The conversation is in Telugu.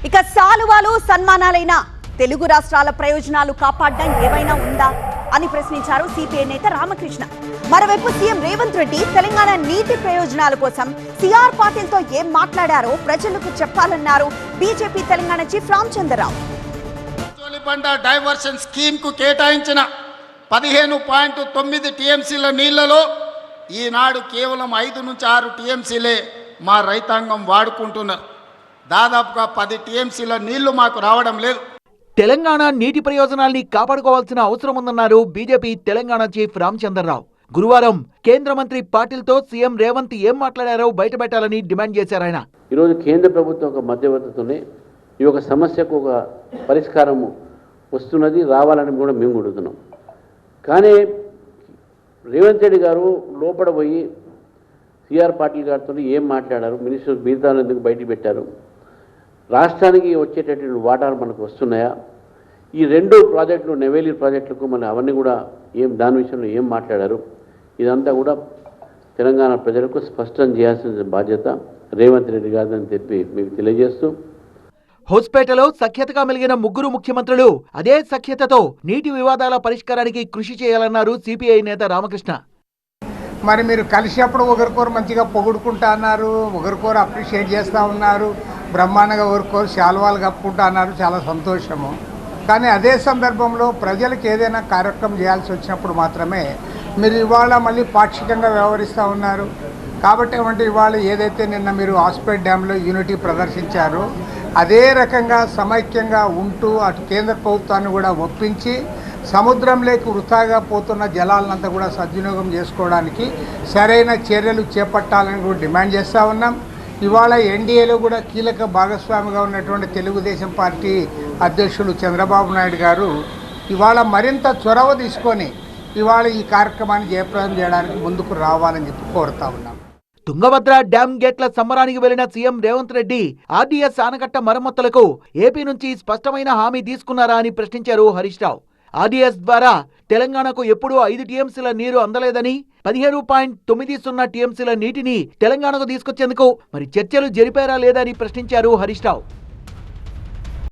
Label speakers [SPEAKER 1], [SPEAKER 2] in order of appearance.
[SPEAKER 1] ఇక సాలువాలు సన్మానాలైన తెలుగు రాష్ట్రాల ప్రయోజనాలు కాపాడడం ఏమైనా ఉందా అని ప్రశ్నించారు సిపిఐ నేత రామకృష్ణ. మరోవైపు సీఎం రేవంత్ రెడ్డి తెలంగాణ నీటి ప్రయోజనాల కోసం సిఆర్ పాటిల్ తో ఏం మాట్లాడారో ప్రజలకు చెప్పాలన్నారు BJP Telangana chief Ramachandra Rao.
[SPEAKER 2] Diversion scheme కు కేటాయించిన 15.9 టీఎంసీల నీళ్లలో ఈనాడు కేవలం 5 నుంచి 6 టీఎంసీలే మా రైతాంగం వాడుకుంటున్నారు. దాదాపుగా 10 టీఎంసీల నీళ్లు మాకు రావడం లేదు.
[SPEAKER 3] తెలంగాణ నీటి ప్రయోజనాల్ని కాపాడుకోవాల్సిన అవసరం ఉందన్నారు బీజేపీ తెలంగాణ చీఫ్ రామచంద్రరావు. గురువారం కేంద్ర మంత్రి పాటిల్తో సీఎం రేవంత్ ఏం మాట్లాడారో బయటపెట్టాలని డిమాండ్ చేశారాయన.
[SPEAKER 4] ఈరోజు కేంద్ర ప్రభుత్వం ఒక మధ్యవర్తితోనే ఈ యొక్క సమస్యకు ఒక పరిష్కారం వస్తున్నది, రావాలని కూడా మేము అడుగుతున్నాం. కానీ రేవంత్ రెడ్డి గారు లోపల పోయి సిఆర్ పాటిల్ గారితో ఏం మాట్లాడారు, మినిస్టర్ మిగతాను ఎందుకు బయటికి పెట్టారు, రాష్ట్రానికి వచ్చేటటువంటి వాటాలు మనకు వస్తున్నాయా, ఈ 2 ప్రాజెక్టులు నెవేలి ప్రాజెక్టులకు మన అవన్నీ కూడా దాని విషయంలో ఏం మాట్లాడారు, ఇదంతా కూడా తెలంగాణ ప్రజలకు స్పష్టం చేయాల్సిన బాధ్యత రేవంత్ రెడ్డి గారిని చెప్పి మీకు తెలియజేస్తూ,
[SPEAKER 3] హోస్పేటలో సఖ్యతగా మెలిగిన ముగ్గురు ముఖ్యమంత్రులు అదే సఖ్యతతో నీటి వివాదాల పరిష్కారానికి కృషి చేయాలన్నారు సిపిఐ నేత రామకృష్ణ.
[SPEAKER 5] మరి మీరు కలిసేప్పుడు ఒకరికొరు మంచిగా పొగుడుకుంటా అన్నారు, ఒకరికొరు అప్రిషియేట్ చేస్తూ ఉన్నారు, బ్రహ్మాండంగా ఒకరికొరు శాల్వాలు కప్పుకుంటా అన్నారు, చాలా సంతోషము. కానీ అదే సందర్భంలో ప్రజలకు ఏదైనా కార్యక్రమం చేయాల్సి వచ్చినప్పుడు మాత్రమే మీరు ఇవాళ మళ్ళీ పాక్షికంగా వ్యవహరిస్తూ ఉన్నారు. కాబట్టి ఇవాళ ఏదైతే నిన్న మీరు హాస్పేట్ డ్యాంలో యూనిటీ ప్రదర్శించారో అదే రకంగా సమైక్యంగా ఉంటూ అటు కేంద్ర ప్రభుత్వాన్ని కూడా ఒప్పించి సముద్రంలోకి వృథాగా పోతున్న జలాలనంతా కూడా సద్వినియోగం చేసుకోవడానికి సరైన చర్యలు చేపట్టాలని కూడా డిమాండ్ చేస్తూ ఉన్నాం. ఇవాళ ఎన్డీఏలో కూడా కీలక భాగస్వామిగా ఉన్నటువంటి తెలుగుదేశం పార్టీ అధ్యక్షులు చంద్రబాబు నాయుడు గారు ఇవాళ మరింత చొరవ తీసుకొని ఇవాళ ఈ కార్యక్రమాన్ని జయప్రదం చేయడానికి ముందుకు రావాలని చెప్పి కోరుతా ఉన్నాం.
[SPEAKER 3] తుంగభద్ర డ్యాం గేట్ల సంబరానికి వెళ్లిన సీఎం రేవంత్ రెడ్డి ఆర్డీఎస్ ఆనకట్ట మరమ్మతులకు ఏపీ నుంచి స్పష్టమైన హామీ తీసుకున్నారా అని ప్రశ్నించారు హరీష్ రావు. ఆర్డీఎస్ ద్వారా తెలంగాణకు ఎప్పుడూ 5 టీఎంసీల నీరు అందలేదని, 15.90 టీఎంసీల నీటిని తెలంగాణకు తీసుకొచ్చేందుకు మరి చర్చలు జరిపారా లేదా అని ప్రశ్నించారు హరీష్ రావు.